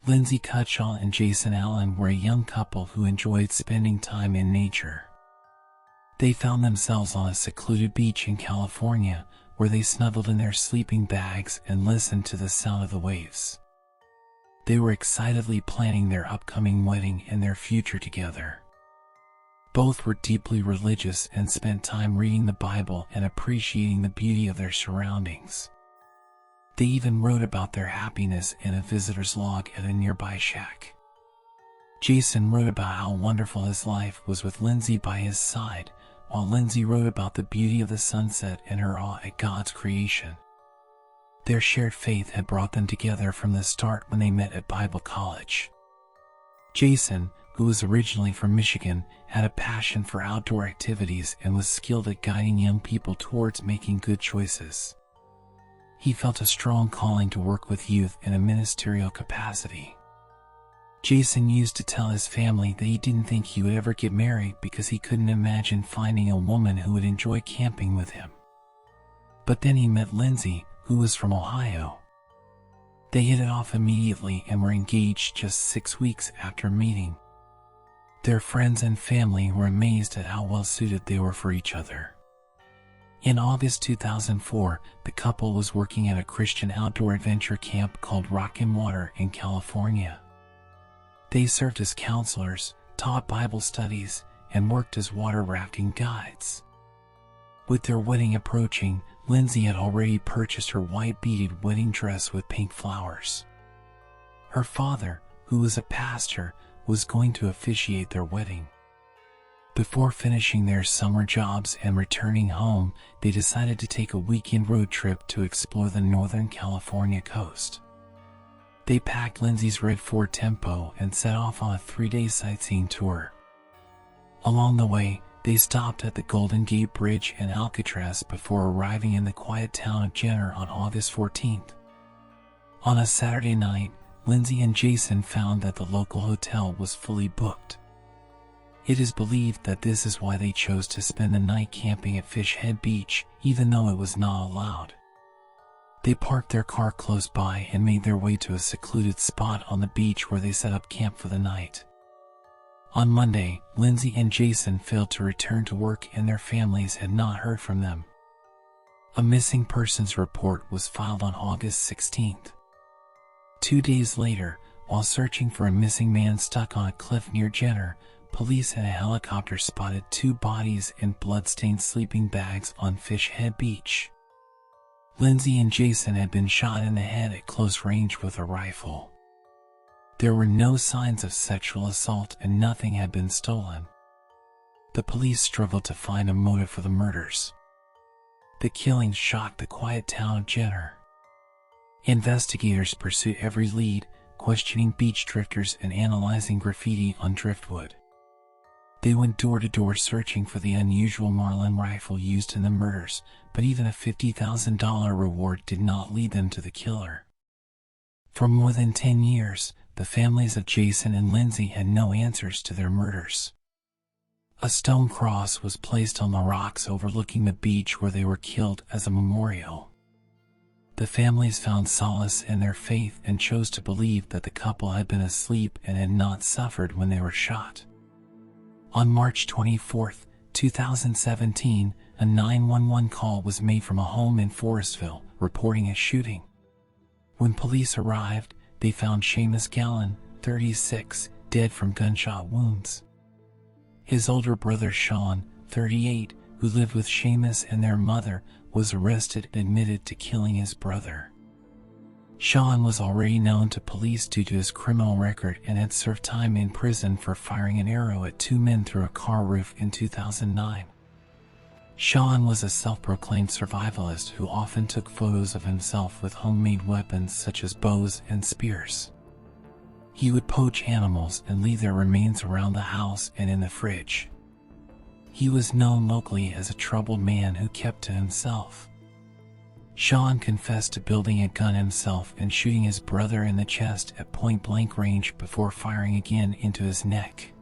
Lindsay Cutshall and Jason Allen were a young couple who enjoyed spending time in nature. They found themselves on a secluded beach in California, where they snuggled in their sleeping bags and listened to the sound of the waves. They were excitedly planning their upcoming wedding and their future together. Both were deeply religious and spent time reading the Bible and appreciating the beauty of their surroundings. They even wrote about their happiness in a visitor's log at a nearby shack. Jason wrote about how wonderful his life was with Lindsay by his side, while Lindsay wrote about the beauty of the sunset and her awe at God's creation. Their shared faith had brought them together from the start when they met at Bible college. Jason, who was originally from Michigan, had a passion for outdoor activities and was skilled at guiding young people towards making good choices. He felt a strong calling to work with youth in a ministerial capacity. Jason used to tell his family that he didn't think he would ever get married because he couldn't imagine finding a woman who would enjoy camping with him. But then he met Lindsay, who was from Ohio. They hit it off immediately and were engaged just 6 weeks after meeting. Their friends and family were amazed at how well suited they were for each other. In August 2004, the couple was working at a Christian outdoor adventure camp called Rock and Water in California. They served as counselors, taught Bible studies, and worked as water rafting guides. With their wedding approaching, Lindsay had already purchased her white beaded wedding dress with pink flowers. Her father, who was a pastor, was going to officiate their wedding. Before finishing their summer jobs and returning home, they decided to take a weekend road trip to explore the Northern California coast. They packed Lindsay's red Ford Tempo and set off on a 3-day sightseeing tour. Along the way, they stopped at the Golden Gate Bridge and Alcatraz before arriving in the quiet town of Jenner on August 14th. On a Saturday night, Lindsay and Jason found that the local hotel was fully booked. It is believed that this is why they chose to spend the night camping at Fish Head Beach, even though it was not allowed. They parked their car close by and made their way to a secluded spot on the beach where they set up camp for the night. On Monday, Lindsay and Jason failed to return to work and their families had not heard from them. A missing persons report was filed on August 16th. 2 days later, while searching for a missing man stuck on a cliff near Jenner, police and a helicopter spotted 2 bodies in blood-stained sleeping bags on Fish Head Beach. Lindsay and Jason had been shot in the head at close range with a rifle. There were no signs of sexual assault and nothing had been stolen. The police struggled to find a motive for the murders. The killings shocked the quiet town of Jenner. Investigators pursued every lead, questioning beach drifters and analyzing graffiti on driftwood. They went door to door searching for the unusual Marlin rifle used in the murders, but even a $50,000 reward did not lead them to the killer. For more than 10 years, the families of Jason and Lindsay had no answers to their murders. A stone cross was placed on the rocks overlooking the beach where they were killed as a memorial. The families found solace in their faith and chose to believe that the couple had been asleep and had not suffered when they were shot. On March 24, 2017, a 911 call was made from a home in Forestville, reporting a shooting. When police arrived, they found Seamus Gallen, 36, dead from gunshot wounds. His older brother Sean, 38, who lived with Seamus and their mother, was arrested and admitted to killing his brother. Sean was already known to police due to his criminal record and had served time in prison for firing an arrow at 2 men through a car roof in 2009. Sean was a self-proclaimed survivalist who often took photos of himself with homemade weapons such as bows and spears. He would poach animals and leave their remains around the house and in the fridge. He was known locally as a troubled man who kept to himself. Sean confessed to building a gun himself and shooting his brother in the chest at point-blank range before firing again into his neck.